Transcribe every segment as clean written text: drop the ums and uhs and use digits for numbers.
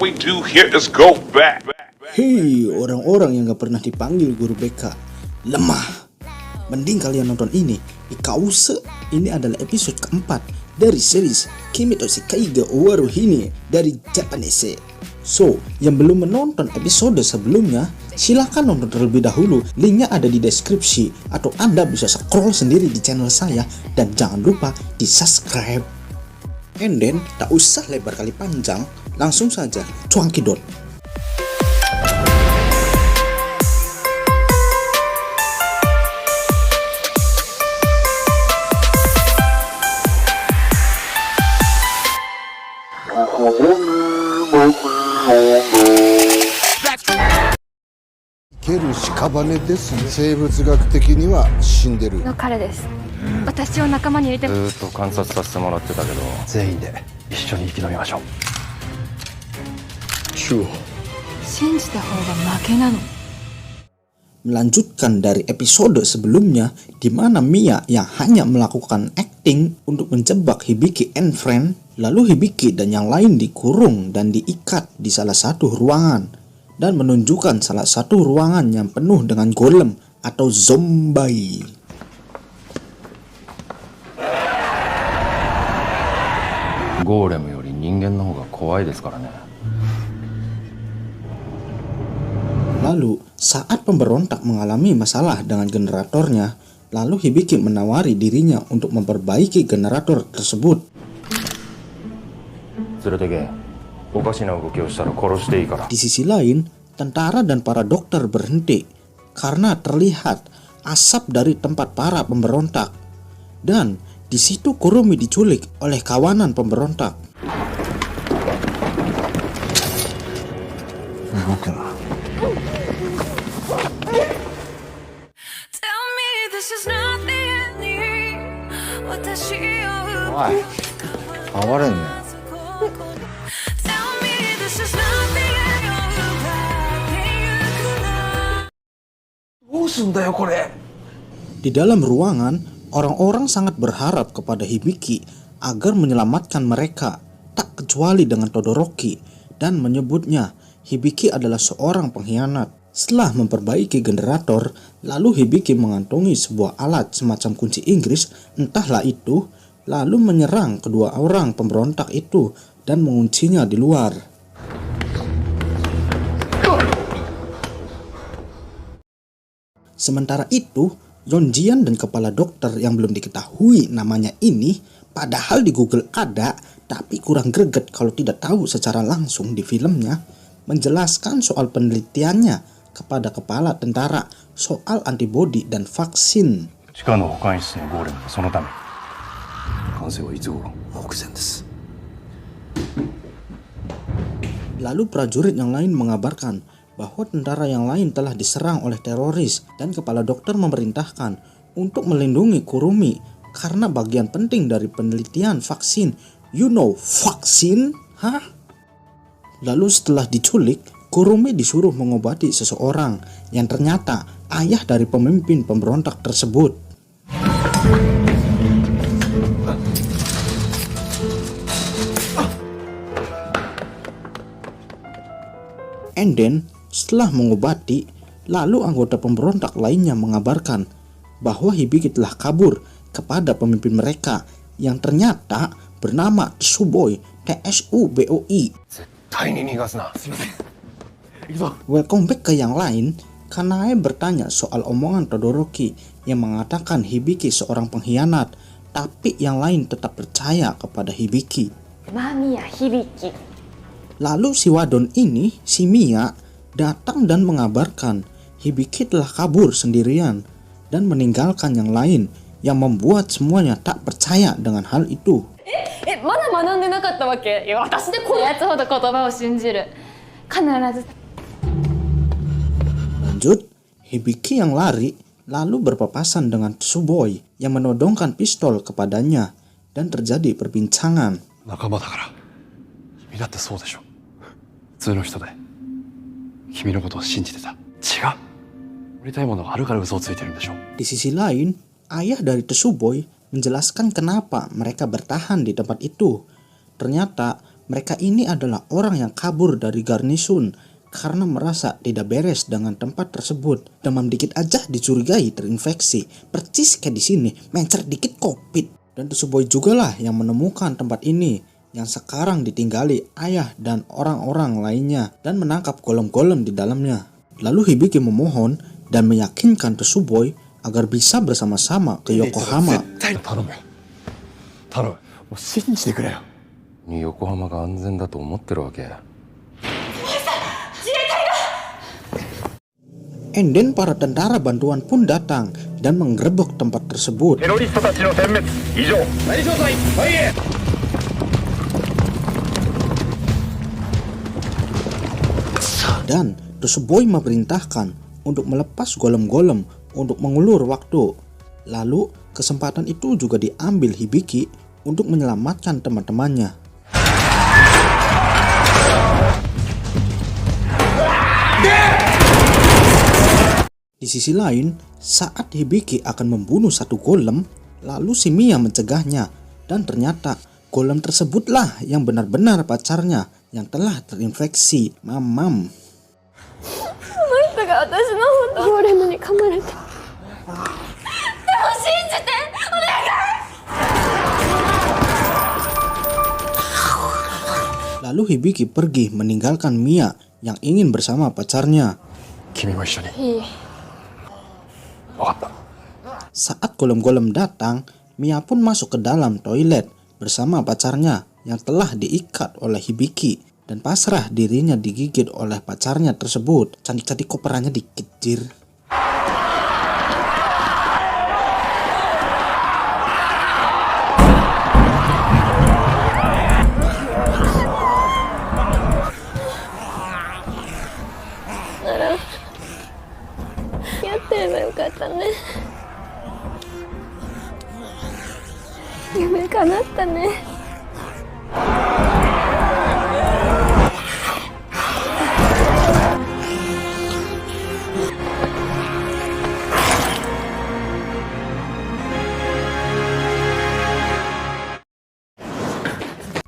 we do here is go back. Hei, orang-orang yang gak pernah dipanggil guru BK, lemah. Mending kalian nonton ini, Ikause. Ini adalah episode keempat dari series Kimi to Sekai ga Owaru Hine dari Japanese. So, yang belum menonton episode sebelumnya, silahkan nonton terlebih dahulu. Linknya ada di deskripsi, atau Anda bisa scroll sendiri di channel saya. Dan jangan lupa di subscribe. And then, tak usah lebar kali panjang, langsung saja cuangkidot. Keru shikabane desu. 生物学的には死んでる。の彼です。私を仲間に入れて。ずっと観察させてもらってたけど、全員で一緒に生き延びましょう。信じた方が負けなの。 Melanjutkan dari episode sebelumnya di mana Mia yang hanya melakukan acting untuk menjebak Hibiki and friend, lalu Hibiki dan yang lain dikurung dan diikat di salah satu ruangan dan menunjukkan salah satu ruangan yang penuh dengan golem atau zombie. Golem より人間の方が怖いですからね。 Lalu, saat pemberontak mengalami masalah dengan generatornya, lalu Hibiki menawari dirinya untuk memperbaiki generator tersebut. Di sisi lain, tentara dan para dokter berhenti karena terlihat asap dari tempat para pemberontak. Dan di situ Kurumi diculik oleh kawanan pemberontak. Di dalam ruangan, orang-orang sangat berharap kepada Hibiki agar menyelamatkan mereka, tak kecuali dengan Todoroki, dan menyebutnya Hibiki adalah seorang pengkhianat. Setelah memperbaiki generator, lalu Hibiki mengantongi sebuah alat semacam kunci Inggris, entahlah itu, lalu menyerang kedua orang pemberontak itu dan menguncinya di luar. Sementara itu, Yonjian dan kepala dokter yang belum diketahui namanya ini, padahal di Google ada, tapi kurang greget kalau tidak tahu secara langsung di filmnya, menjelaskan soal penelitiannya kepada kepala tentara soal antibodi dan vaksin. Lalu prajurit yang lain mengabarkan bahwa tentara yang lain telah diserang oleh teroris dan kepala dokter memerintahkan untuk melindungi Kurumi karena bagian penting dari penelitian vaksin. You know, vaksin? Hah? Lalu setelah diculik, Kurumi disuruh mengobati seseorang yang ternyata ayah dari pemimpin pemberontak tersebut. And then, setelah mengobati, lalu anggota pemberontak lainnya mengabarkan bahwa Hibiki telah kabur kepada pemimpin mereka yang ternyata bernama Tsuboi Tsuboi. Welcome back ke yang lain. Kanae bertanya soal omongan Todoroki yang mengatakan Hibiki seorang pengkhianat, tapi yang lain tetap percaya kepada Hibiki. Mamiya Hibiki. Lalu si wadon ini, si Mia, datang dan mengabarkan Hibiki telah kabur sendirian dan meninggalkan yang lain, yang membuat semuanya tak percaya dengan hal itu. Lanjut, Hibiki yang lari lalu berpapasan dengan Tsuboi yang menodongkan pistol kepadanya dan terjadi perbincangan. Di sisi lain, ayah dari Tsuboi menjelaskan kenapa mereka bertahan di tempat itu. Ternyata mereka ini adalah orang yang kabur dari garnisun karena merasa tidak beres dengan tempat tersebut. Demam dikit aja dicurigai terinfeksi, percis kayak di sini, mencer dikit COVID. Dan Tsuboi juga lah yang menemukan tempat ini yang sekarang ditinggali ayah dan orang-orang lainnya dan menangkap golem-golem di dalamnya. Lalu Hibiki memohon dan meyakinkan Tsuboi agar bisa bersama-sama ke Yokohama. 頼むよ頼むもう信じてくれよ横浜が安全だと思ってるわけ。 And then para tentara bantuan pun datang dan menggerebek tempat tersebut. テロリストたちの殲滅以上何状態はいえ Dan Tsuboi memerintahkan untuk melepas golem-golem untuk mengulur waktu. Lalu kesempatan itu juga diambil Hibiki untuk menyelamatkan teman-temannya. Di sisi lain, saat Hibiki akan membunuh satu golem, lalu si Mia mencegahnya, dan ternyata golem tersebutlah yang benar-benar pacarnya yang telah terinfeksi Mamam. 人が私のことゴーレムに噛まれた。でも信じてお願い。 Lalu Hibiki pergi meninggalkan Mia yang ingin bersama pacarnya. 君も一緒に いい。 分かった Saat golem-golem datang, Mia pun masuk ke dalam toilet bersama pacarnya yang telah diikat oleh Hibiki dan pasrah dirinya digigit oleh pacarnya tersebut. Cantik-cantik koperannya dikejar.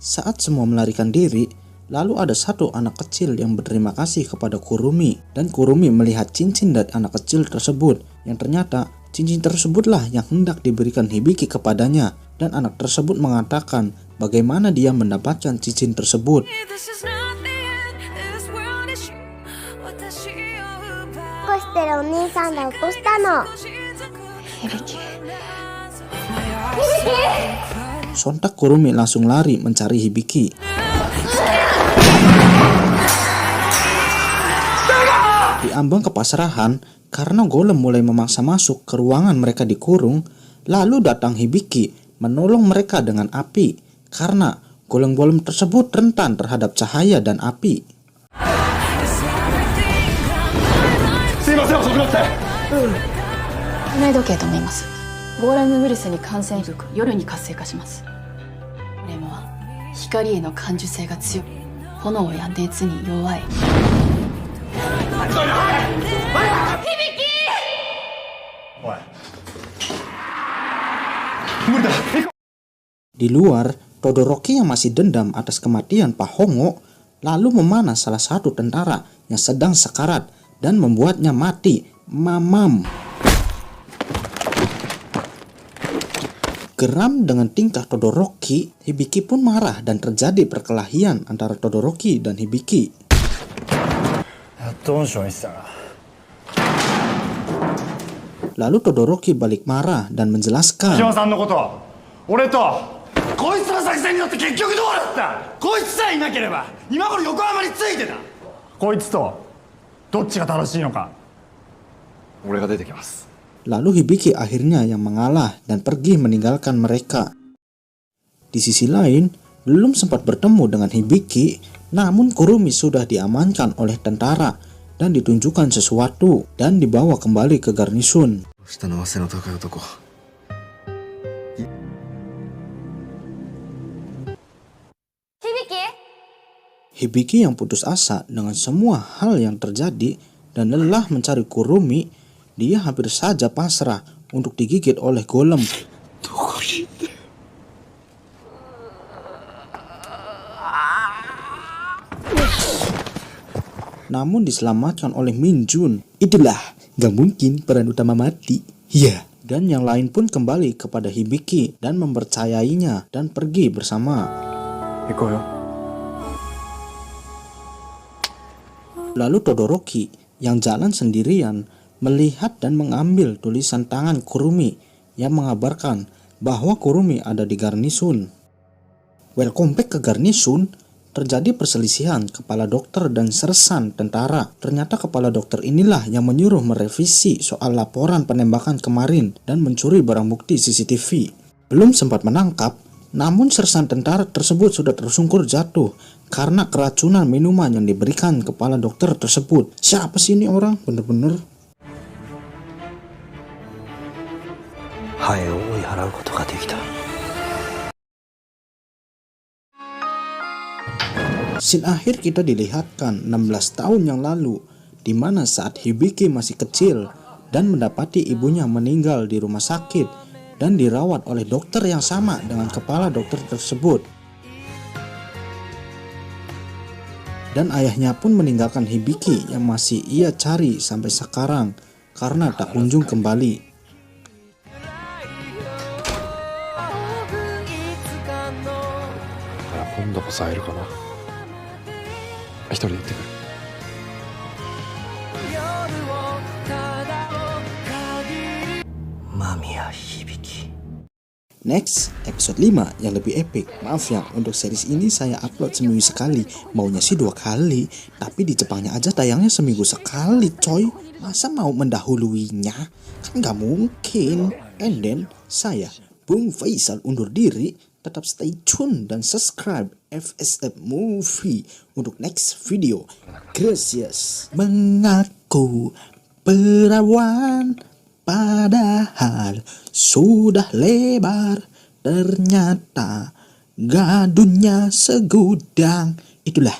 Saat semua melarikan diri, lalu ada satu anak kecil yang berterima kasih kepada Kurumi, dan Kurumi melihat cincin dari anak kecil tersebut, yang ternyata cincin tersebutlah yang hendak diberikan Hibiki kepadanya, dan anak tersebut mengatakan bagaimana dia mendapatkan cincin tersebut. 起こしてるお兄さんが起こしたの。 Sontak Kurumi langsung lari mencari Hibiki. Di ambang kepasrahan, karena golem mulai memaksa masuk ke ruangan mereka dikurung, lalu datang Hibiki menolong mereka dengan api, karena golem-golem tersebut rentan terhadap cahaya dan api. すいません遅くなって 体内時計と思います。ゴーレムウイルスに感染力夜に活性化します。ゴーレムは光への感受性が強い、炎や熱に弱い。 Di luar, Todoroki yang masih dendam atas kematian Pak Hongo lalu memanah salah satu tentara yang sedang sekarat dan membuatnya mati, Mamam. Geram dengan tingkah Todoroki, Hibiki pun marah dan terjadi perkelahian antara Todoroki dan Hibiki. やっと恩賞にしたな Lalu Todoroki balik marah dan menjelaskan, 木島さんのこと俺とこいつの作戦によって結局どうなったこいつさえいなければ今頃横浜についてたこいつとどっちが正しいのか俺が出てきます Lalu Hibiki akhirnya yang mengalah dan pergi meninggalkan mereka. Di sisi lain, belum sempat bertemu dengan Hibiki, namun Kurumi sudah diamankan oleh tentara dan ditunjukkan sesuatu dan dibawa kembali ke garnisun. Hibiki yang putus asa dengan semua hal yang terjadi dan lelah mencari Kurumi, dia hampir saja pasrah untuk digigit oleh golem. namun diselamatkan oleh Min Jun. Itulah, gak mungkin peran utama mati. Ya, dan yang lain pun kembali kepada Hibiki dan mempercayainya dan pergi bersama. Lalu Todoroki yang jalan sendirian melihat dan mengambil tulisan tangan Kurumi yang mengabarkan bahwa Kurumi ada di garnisun. Welcome back ke garnisun. Terjadi perselisihan kepala dokter dan sersan tentara. Ternyata kepala dokter inilah yang menyuruh merevisi soal laporan penembakan kemarin dan mencuri barang bukti CCTV. Belum sempat menangkap, namun sersan tentara tersebut sudah tersungkur jatuh karena keracunan minuman yang diberikan kepala dokter tersebut. Siapa sih ini orang? Bener-bener. Scene akhir kita dilihatkan 16 tahun yang lalu, di mana saat Hibiki masih kecil dan mendapati ibunya meninggal di rumah sakit dan dirawat oleh dokter yang sama dengan kepala dokter tersebut. Dan ayahnya pun meninggalkan Hibiki yang masih ia cari sampai sekarang karena tak kunjung kembali. Next, episode 5 yang lebih epic. Maaf ya, untuk series ini saya upload seminggu sekali. Maunya sih 2 kali, tapi di Jepangnya aja tayangnya seminggu sekali coy. Masa mau mendahuluinya? Kan gak mungkin. And then, saya, Bung Faisal undur diri. Tetap stay tune dan subscribe FSF Movie untuk next video. Gracias. Mengaku perawan, padahal sudah lebar. Ternyata gadunya segudang. Itulah